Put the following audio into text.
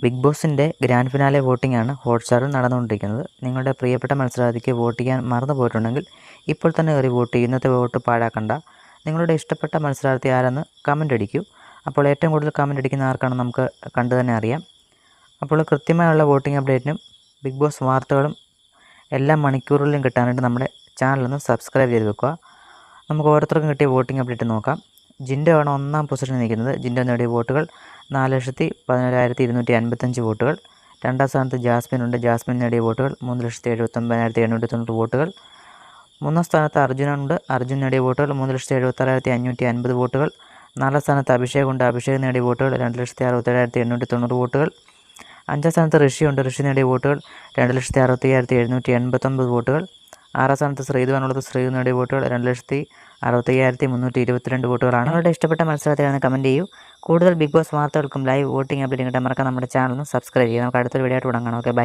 Big ബോസിൻ്റെ grand finale voting ആണ് ഹോട്ട്സ്റ്റാറിൽ നടന്നുകൊണ്ടിരിക്കുന്നത്. നിങ്ങളുടെ പ്രിയപ്പെട്ട മത്സരാർത്ഥിക്ക് വോട്ട് ചെയ്യാൻ മറന്നു പോയിട്ടുണ്ടെങ്കിൽ ഇപ്പോൾ തന്നെ കയറി വോട്ട് ചെയ്യും. ഇന്നത്തെ വോട്ട് പാഴാക്കണ്ട. നിങ്ങളുടെ ഇഷ്ടപ്പെട്ട മത്സരാർത്ഥി ആരെന്ന് കമൻ്റ് അടിക്കൂ. അപ്പോൾ ഏറ്റവും കൂടുതൽ കമൻ്റ് അടിക്കുന്ന ആർക്കാണ് നമുക്ക് കണ്ടു തന്നെ അറിയാം. അപ്പോൾ കൃത്യമായുള്ള വോട്ടിംഗ് അപ്ഡേറ്റിനും ബിഗ് ബോസ് വാർത്തകളും എല്ലാ മണിക്കൂറുകളിലും കിട്ടാനായിട്ട് നമ്മുടെ ചാനലൊന്ന് സബ്സ്ക്രൈബ് ചെയ്ത് വെക്കുക. നമുക്ക് ഓരോരുത്തർക്കും കിട്ടിയ വോട്ടിംഗ് അപ്ഡേറ്റ് നോക്കാം. ജിൻഡോ ആണ് ഒന്നാം പൊസിഷനിൽ നിൽക്കുന്നത്. ജിൻഡോ നേടിയ വോട്ടുകൾ 4,11,255 വോട്ടുകൾ. രണ്ടാം സ്ഥാനത്ത് ജാസ്മിൻ ഉണ്ട്. ജാസ്മിൻ നേടിയ വോട്ടുകൾ 3,79,790 വോട്ടുകൾ. മൂന്നാം സ്ഥാനത്ത് അർജുനുണ്ട്. അർജുൻ നേടിയ വോട്ടുകൾ 3,76,550 വോട്ടുകൾ. നാലാം സ്ഥാനത്ത് അഭിഷേക് ഉണ്ട്. അഭിഷേക് നേടിയ വോട്ടുകൾ 2,67,890 വോട്ടുകൾ. അഞ്ചാം സ്ഥാനത്ത് ഋഷിയുണ്ട്. ഋഷി നേടിയ വോട്ടുകൾ 2,65,789 വോട്ടുകൾ. ആറാം സ്ഥാനത്ത് ശ്രീധുവാണുള്ളത്. ശ്രീധു നേടിയ വോട്ടുകൾ 2,65,322 വോട്ടുകളാണ്. നിങ്ങളുടെ ഇഷ്ടപ്പെട്ട മത്സരത്തിലാണ് കമൻറ്റ് ചെയ്യൂ. കൂടുതൽ ബിഗ് ബോസ് വാർത്തകൾക്കും ലൈവ് വോട്ടിംഗ് അപ്ഡേറ്റും കിട്ടാൻ മറക്കാൻ നമ്മുടെ ചാനൽ ഒന്ന് സബ്സ്ക്രൈബ് ചെയ്യുക. നമുക്ക് അടുത്തൊരു വീഡിയോ ആയിട്ട് തുടങ്ങാം. Okay, by.